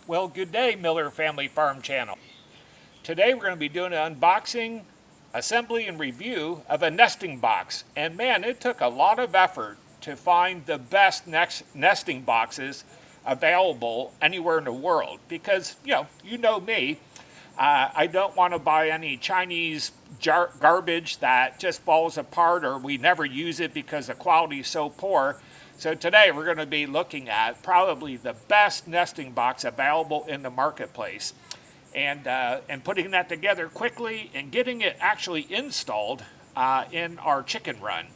Well, good day, Miller Family Farm Channel. Today we're going to be doing an unboxing, assembly, and review of a nesting box. And man, it took a lot of effort to find the best nesting boxes available anywhere in the world. Because, you know me, I don't want to buy any Chinese garbage that just falls apart or we never use it because the quality is so poor. So today we're going to be looking at probably the best nesting box available in the marketplace and putting that together quickly and getting it actually installed in our chicken run.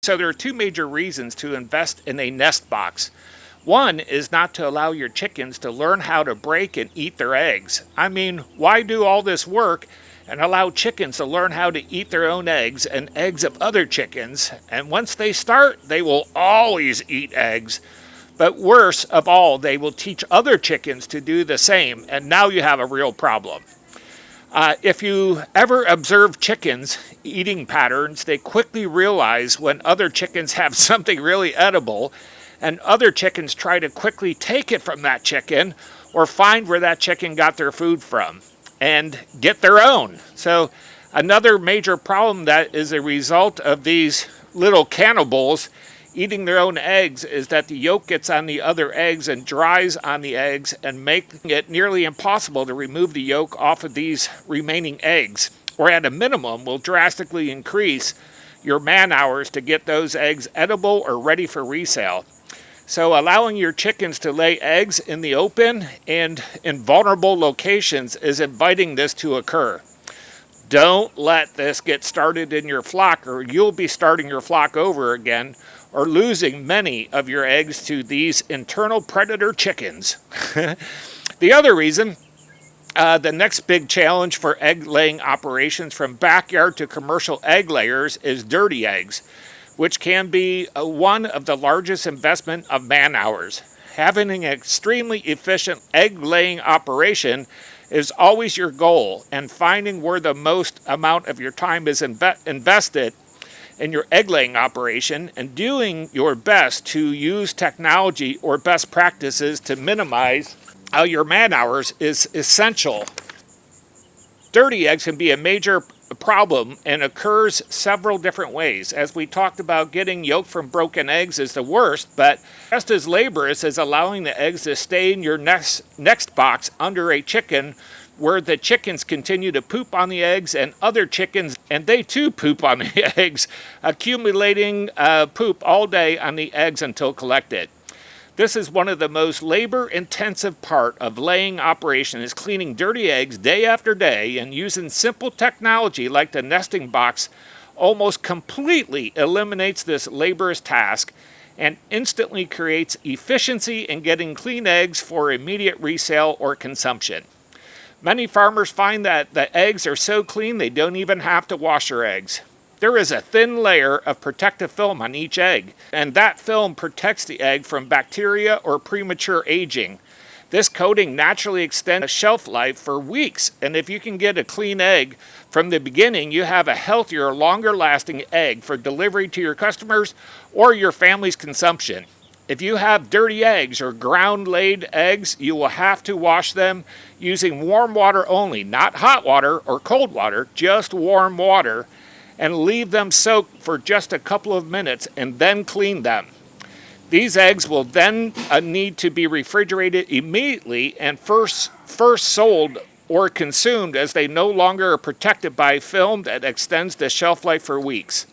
So there are two major reasons to invest in a nest box. One is not to allow your chickens to learn how to break and eat their eggs. I mean, why do all this work and allow chickens to learn how to eat their own eggs and eggs of other chickens? And once they start, they will always eat eggs. But worse of all, they will teach other chickens to do the same, and now you have a real problem. If you ever observe chickens' eating patterns, they quickly realize when other chickens have something really edible, and other chickens try to quickly take it from that chicken or find where that chicken got their food from and get their own. So another major problem that is a result of these little cannibals eating their own eggs is that the yolk gets on the other eggs and dries on the eggs and making it nearly impossible to remove the yolk off of these remaining eggs, or at a minimum will drastically increase your man hours to get those eggs edible or ready for resale. So allowing your chickens to lay eggs in the open and in vulnerable locations is inviting this to occur. Don't let this get started in your flock, or you'll be starting your flock over again or losing many of your eggs to these internal predator chickens. The other reason, the next big challenge for egg laying operations from backyard to commercial egg layers is dirty eggs, which can be one of the largest investment of man hours. Having an extremely efficient egg laying operation is always your goal, and finding where the most amount of your time is invested in your egg laying operation and doing your best to use technology or best practices to minimize your man hours is essential. Dirty eggs can be a major problem and occurs several different ways. As we talked about, getting yolk from broken eggs is the worst, but just as laborious as allowing the eggs to stay in your next box under a chicken where the chickens continue to poop on the eggs and other chickens, and they too poop on the eggs, accumulating poop all day on the eggs until collected. This is one of the most labor-intensive part of laying operation, is cleaning dirty eggs day after day, and using simple technology like the nesting box almost completely eliminates this laborious task and instantly creates efficiency in getting clean eggs for immediate resale or consumption. Many farmers find that the eggs are so clean they don't even have to wash their eggs. There is a thin layer of protective film on each egg, and that film protects the egg from bacteria or premature aging. This coating naturally extends the shelf life for weeks, and if you can get a clean egg from the beginning, you have a healthier, longer-lasting egg for delivery to your customers or your family's consumption. If you have dirty eggs or ground-laid eggs, you will have to wash them using warm water only, not hot water or cold water, just warm water, and leave them soak for just a couple of minutes and then clean them. These eggs will then need to be refrigerated immediately and first sold or consumed, as they no longer are protected by film that extends the shelf life for weeks.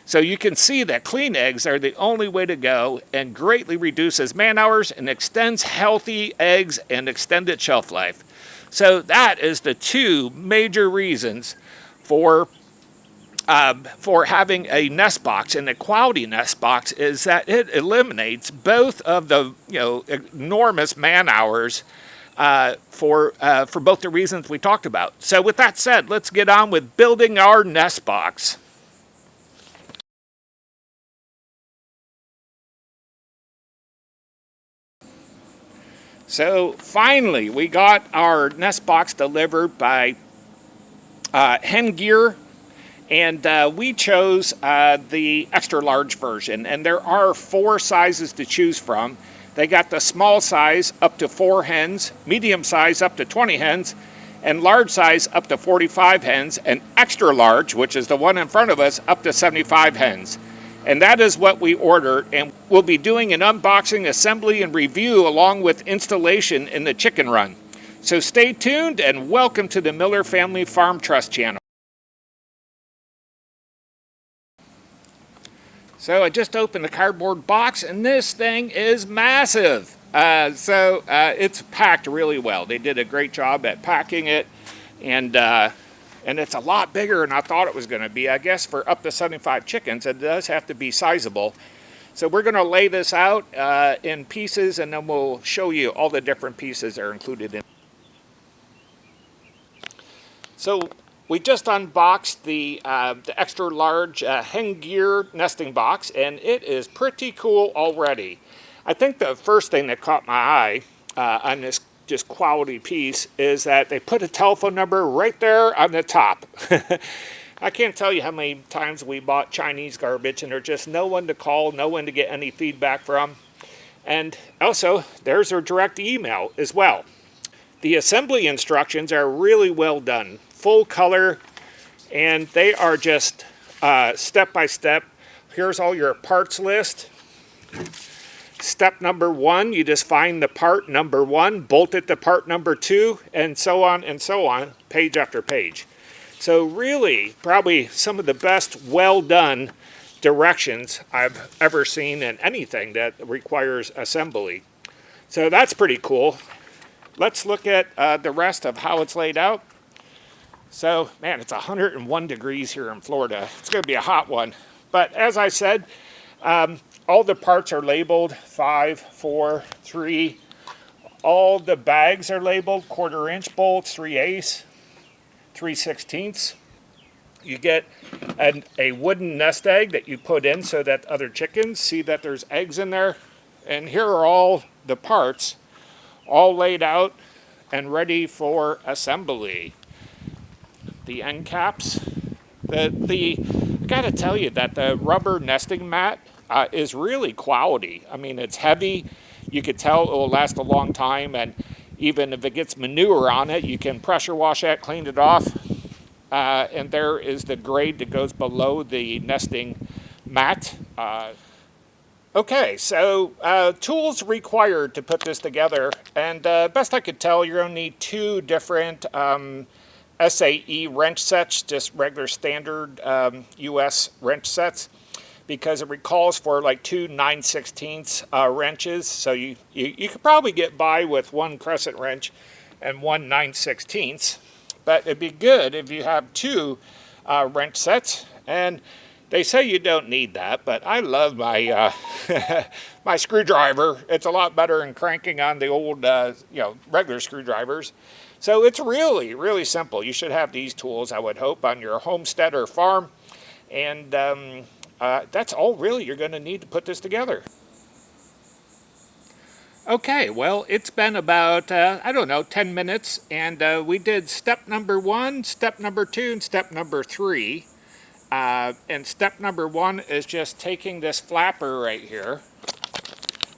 So you can see that clean eggs are the only way to go and greatly reduces man hours and extends healthy eggs and extended shelf life. So that is the two major reasons for having a nest box, and a quality nest box is that it eliminates both of the enormous man hours for both the reasons we talked about. So with that said, let's get on with building our nest box. So finally, we got our nest box delivered by Hen Gear, And we chose the extra large version, and there are 4 sizes to choose from. They got the small size up to 4 hens, medium size up to 20 hens, and large size up to 45 hens, and extra large, which is the one in front of us, up to 75 hens. And that is what we ordered, and we'll be doing an unboxing, assembly, and review along with installation in the chicken run. So stay tuned, and welcome to the Miller Family Farm Trust channel. So I just opened the cardboard box, and this thing is massive. It's packed really well. They did a great job at packing it, and it's a lot bigger than I thought it was going to be. I guess for up to 75 chickens, it does have to be sizable. So we're going to lay this out in pieces, and then we'll show you all the different pieces that are included in. So we just unboxed the extra large hen gear nesting box, and it is pretty cool already. I think the first thing that caught my eye on this just quality piece is that they put a telephone number right there on the top. I can't tell you how many times we bought Chinese garbage and there's just no one to call, no one to get any feedback from. And also, there's their direct email as well. The assembly instructions are really well done, full color, and they are just step by step. Here's all your parts list. Step number 1, you just find the part number 1, bolt it to part number 2, and so on, page after page. So really, probably some of the best well done directions I've ever seen in anything that requires assembly. So that's pretty cool. Let's look at the rest of how it's laid out. So, man, it's 101 degrees here in Florida. It's going to be a hot one. But as I said, all the parts are labeled 5, 4, 3. All the bags are labeled 1/4 inch bolts, 3/8, 3/16. You get a wooden nest egg that you put in so that other chickens see that there's eggs in there. And here are all the parts, all laid out and ready for assembly. The end caps. I gotta tell you that the rubber nesting mat is really quality. I mean, it's heavy. You could tell it will last a long time, and even if it gets manure on it, you can pressure wash that, clean it off. And there is the grade that goes below the nesting mat. Okay, so tools required to put this together, and best I could tell, you're going to need 2 different SAE wrench sets, just regular standard US wrench sets, because it recalls for like 2 9/16 wrenches. So you could probably get by with 1 crescent wrench and 1 9/16, but it'd be good if you have 2 wrench sets. And they say you don't need that, but I love my my screwdriver. It's a lot better than cranking on the old regular screwdrivers. So it's really, really simple. You should have these tools, I would hope, on your homestead or farm. And that's all really you're going to need to put this together. Okay, well, it's been about, 10 minutes. And we did step number 1, step number 2, and step number 3. And step number 1 is just taking this flapper right here.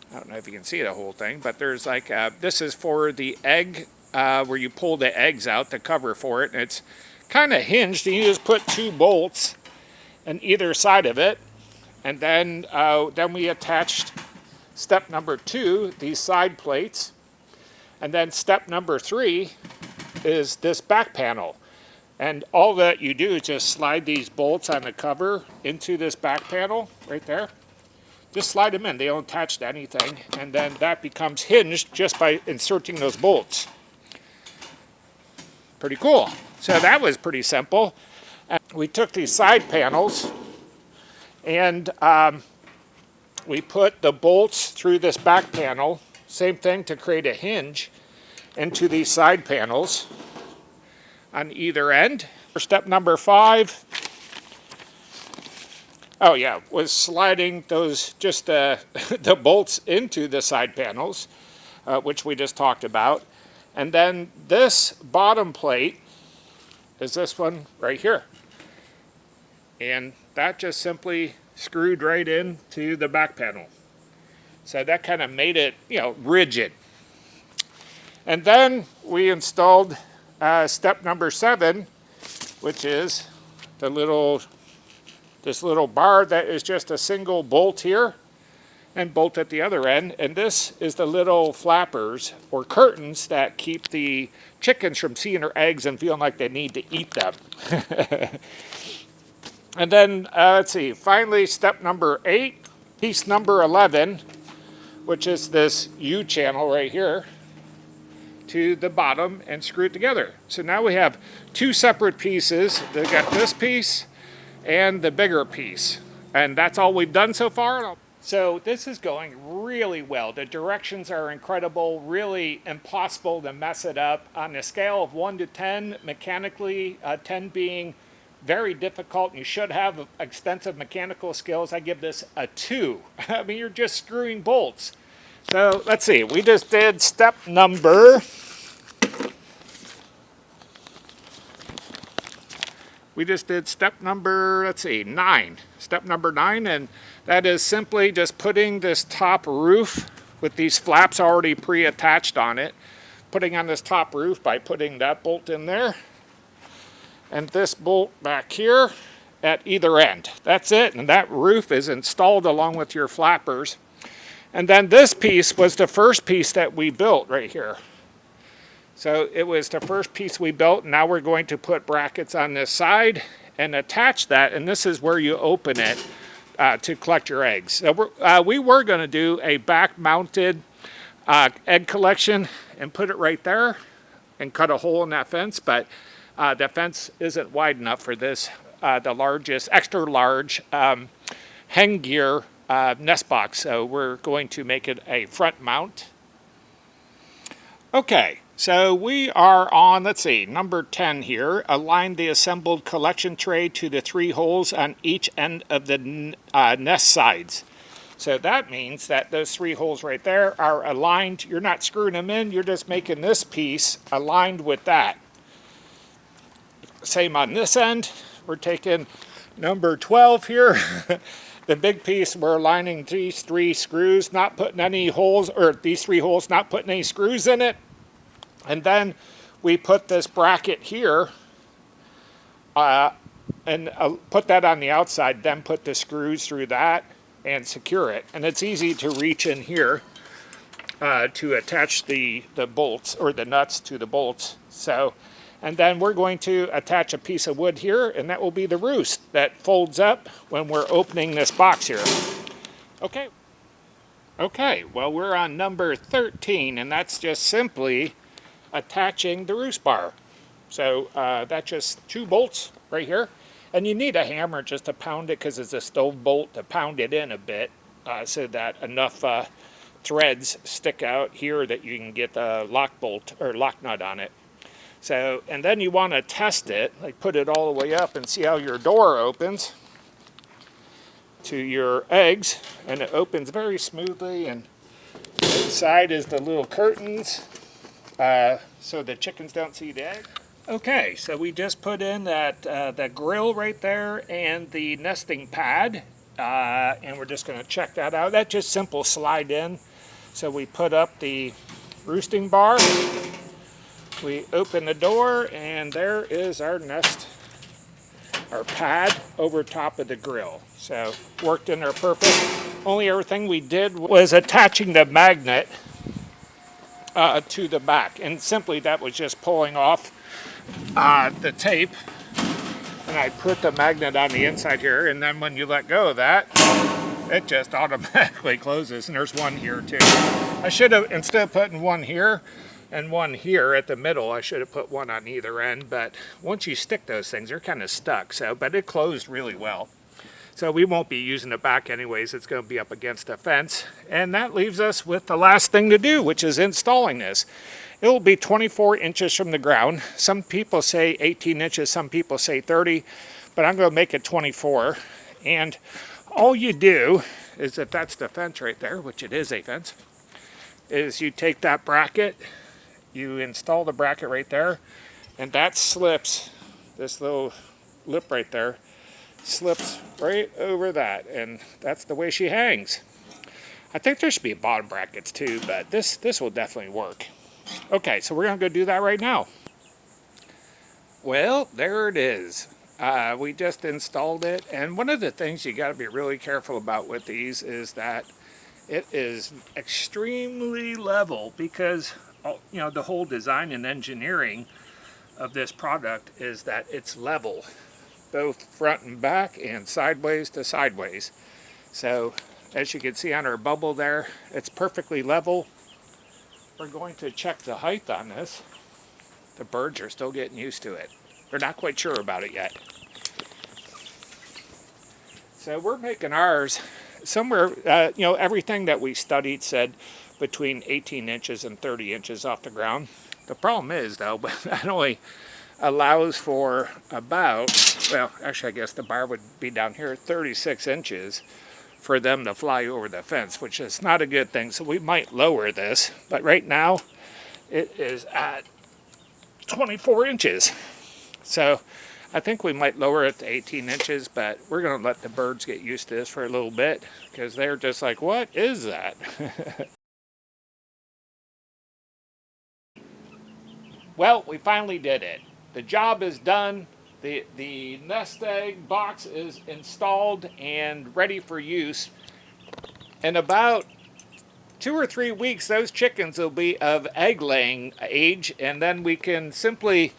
I don't know if you can see the whole thing, but there's like, this is for the egg, where you pull the eggs out, the cover for it, and it's kind of hinged, and you just put 2 bolts on either side of it, and then we attached step number 2, these side plates, and then step number 3 is this back panel, and all that you do is just slide these bolts on the cover into this back panel right there. Just slide them in, they don't attach to anything, and then that becomes hinged just by inserting those bolts. Pretty cool. So that was pretty simple. We took these side panels and we put the bolts through this back panel, same thing to create a hinge, into these side panels on either end. Step number 5, was sliding those, just the bolts into the side panels, which we just talked about. And then this bottom plate is this one right here. And that just simply screwed right into the back panel. So that kind of made it, rigid. And then we installed step number 7, which is this little bar that is just a single bolt here and bolt at the other end. And this is the little flappers or curtains that keep the chickens from seeing their eggs and feeling like they need to eat them. And then, let's see, finally step number 8, piece number 11, which is this U-channel right here, to the bottom and screw it together. So now we have 2 separate pieces. They got this piece and the bigger piece. And that's all we've done so far. So this is going really well. The directions are incredible, really impossible to mess it up. On a scale of 1 to 10, mechanically, 10 being very difficult and you should have extensive mechanical skills, I give this a 2. I mean, you're just screwing bolts. So let's see, we just did step number... let's see, 9. Step number 9, and that is simply just putting this top roof with these flaps already pre-attached on it, putting on this top roof by putting that bolt in there, and this bolt back here at either end. That's it, and that roof is installed along with your flappers. And then this piece was the first piece that we built right here. So it was the first piece we built. Now we're going to put brackets on this side and attach that, and this is where you open it to collect your eggs. So we were going to do a back-mounted egg collection and put it right there and cut a hole in that fence, but the fence isn't wide enough for this, the largest, extra large hen gear nest box, so we're going to make it a front mount. Okay, so we are on, let's see, number 10 here. Align the assembled collection tray to the 3 holes on each end of the nest sides. So that means that those 3 holes right there are aligned. You're not screwing them in, you're just making this piece aligned with that. Same on this end. We're taking number 12 here. The big piece, we're aligning these 3 screws, not putting any holes, or these 3 holes, not putting any screws in it. And then we put this bracket here and put that on the outside, then put the screws through that and secure it. And it's easy to reach in here to attach the bolts or the nuts to the bolts. So, and then we're going to attach a piece of wood here, and that will be the roost that folds up when we're opening this box here. Okay, well, we're on number 13, and that's just simply attaching the roost bar. So that's just 2 bolts right here, and you need a hammer just to pound it because it's a stove bolt to pound it in a bit so that enough threads stick out here that you can get the lock bolt or lock nut on it. So, and then you want to test it, like put it all the way up and see how your door opens to your eggs, and it opens very smoothly, and inside is the little curtains so the chickens don't see the egg. Okay, so we just put in the grill right there and the nesting pad, and we're just going to check that out. That's just simple slide in. So we put up the roosting bar. We open the door, and there is our nest, our pad over top of the grill. So worked in there perfect. Only everything we did was attaching the magnet to the back, and simply that was just pulling off the tape, and I put the magnet on the inside here, and then when you let go of that, it just automatically closes. And there's one here too. I should have, instead of putting one here and one here at the middle, I should have put one on either end, but once you stick those things, they're kind of stuck. So, but it closed really well. So we won't be using it back anyways. It's going to be up against a fence. And that leaves us with the last thing to do, which is installing this. It will be 24 inches from the ground. Some people say 18 inches, some people say 30, but I'm going to make it 24. And all you do is, if that's the fence right there, which it is a fence, is you take that bracket, you install the bracket right there, and that slips, this little lip right there, slips right over that, and that's the way she hangs. I think there should be bottom brackets too, but this will definitely work. Okay, so we're gonna go do that right now. Well, there it is. We just installed it, and one of the things you got to be really careful about with these is that it is extremely level, because the whole design and engineering of this product is that it's level, both front and back and sideways to sideways. So as you can see on our bubble there, it's perfectly level. We're going to check the height on this. The birds are still getting used to it. They're not quite sure about it yet. So we're making ours somewhere, everything that we studied said between 18 inches and 30 inches off the ground. The problem is, though, that only allows for about, well, actually I guess the bar would be down here, 36 inches for them to fly over the fence, which is not a good thing. So we might lower this, but right now it is at 24 inches. So I think we might lower it to 18 inches, but we're going to let the birds get used to this for a little bit, because they're just like, what is that? Well, we finally did it. The job is done. The nest egg box is installed and ready for use. In about 2 or 3 weeks, those chickens will be of egg laying age, and then we can simply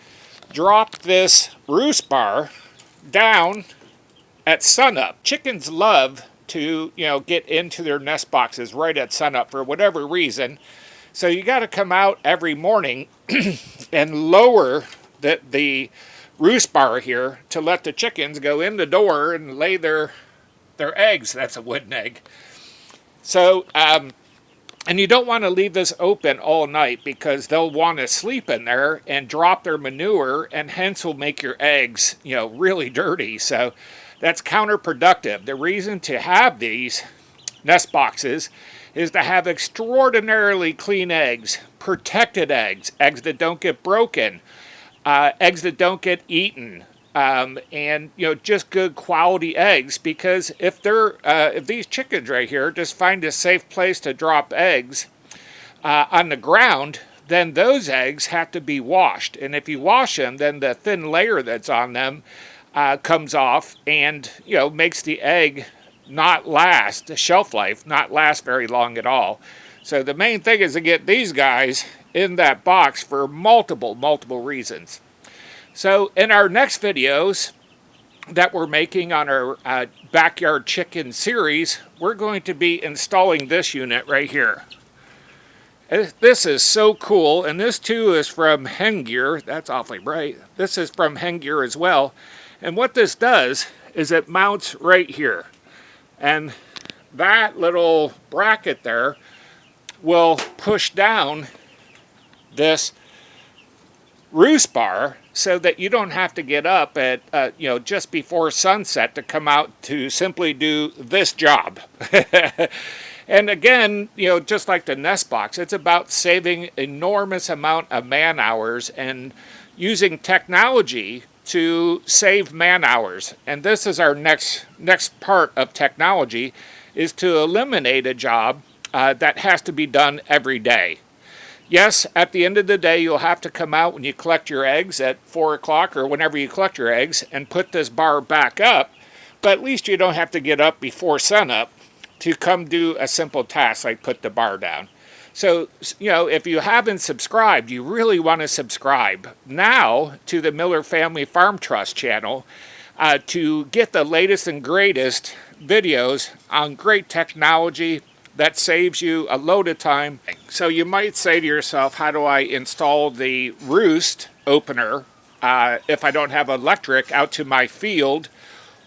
drop this roost bar down at sunup. Chickens love to, get into their nest boxes right at sunup for whatever reason. So you got to come out every morning and lower the roost bar here to let the chickens go in the door and lay their eggs. That's a wooden egg. So, and you don't want to leave this open all night, because they'll want to sleep in there and drop their manure, and hence will make your eggs, really dirty. So that's counterproductive. The reason to have these nest boxes is to have extraordinarily clean eggs, protected eggs, eggs that don't get broken, eggs that don't get eaten, and just good quality eggs. Because if these chickens right here just find a safe place to drop eggs on the ground, then those eggs have to be washed. And if you wash them, then the thin layer that's on them comes off, and makes the egg not last, the shelf life not last very long at all. So the main thing is to get these guys in that box for multiple reasons. So in our next videos that we're making on our backyard chicken series, we're going to be installing this unit right here. This is so cool, and this too is from Hen Gear. That's awfully bright. This is from Hen Gear as well. And what this does is it mounts right here. And that little bracket there will push down this roost bar, so that you don't have to get up at just before sunset to come out to simply do this job. And again, just like the nest box, it's about saving enormous amount of man hours and using technology to save man hours. And this is our next part of technology, is to eliminate a job that has to be done every day. Yes, at the end of the day, you'll have to come out when you collect your eggs at 4 o'clock or whenever you collect your eggs and put this bar back up, but at least you don't have to get up before sunup to come do a simple task like put the bar down. So, if you haven't subscribed, you really want to subscribe now to the Miller Family Farm Trust channel to get the latest and greatest videos on great technology that saves you a load of time. So you might say to yourself, how do I install the roost opener if I don't have electric out to my field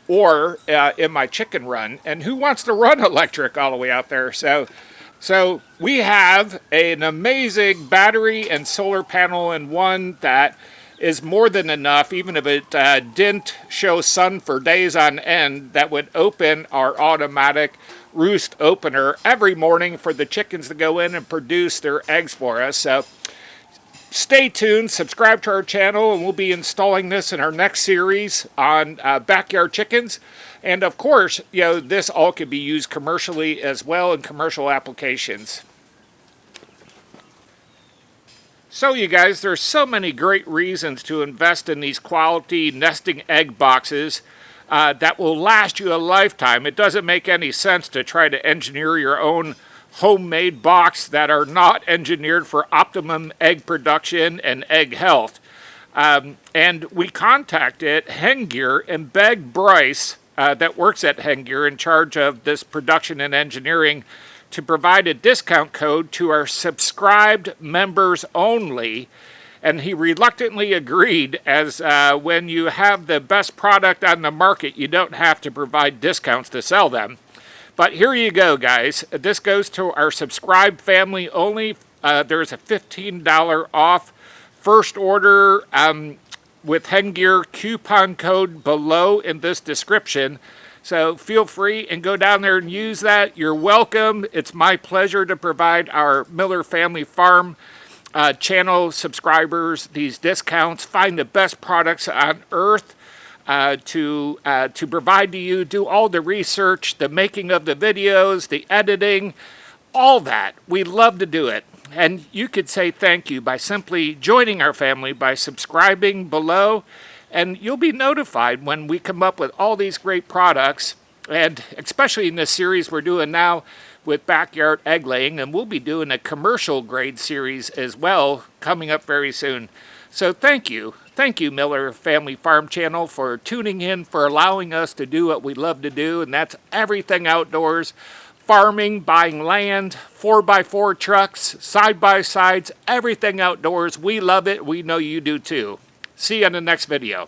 or in my chicken run? And who wants to run electric all the way out there? So we have an amazing battery and solar panel in one that is more than enough, even if it didn't show sun for days on end, that would open our automatic roost opener every morning for the chickens to go in and produce their eggs for us. So stay tuned, subscribe to our channel, and we'll be installing this in our next series on backyard chickens. And of course, this all could be used commercially as well in commercial applications. So you guys, there's so many great reasons to invest in these quality nesting egg boxes that will last you a lifetime. It doesn't make any sense to try to engineer your own homemade box that are not engineered for optimum egg production and egg health. And we contacted Hen Gear and begged Bryce, that works at Hen Gear, in charge of this production and engineering, to provide a discount code to our subscribed members only. And he reluctantly agreed, as when you have the best product on the market, you don't have to provide discounts to sell them. But here you go, guys. This goes to our subscribed family only. There's a $15 off first order with Hen Gear coupon code below in this description. So feel free and go down there and use that. You're welcome. It's my pleasure to provide our Miller Family Farm channel subscribers these discounts. Find the best products on earth to provide to you. Do all the research, the making of the videos, the editing, all that. We love to do it. And you could say thank you by simply joining our family by subscribing below. And you'll be notified when we come up with all these great products, and especially in this series we're doing now with backyard egg laying, and we'll be doing a commercial grade series as well coming up very soon. So thank you. Thank you, Miller Family Farm Channel, for tuning in, for allowing us to do what we love to do, and that's everything outdoors. Farming, buying land, 4x4 trucks, side-by-sides, everything outdoors. We love it. We know you do too. See you in the next video.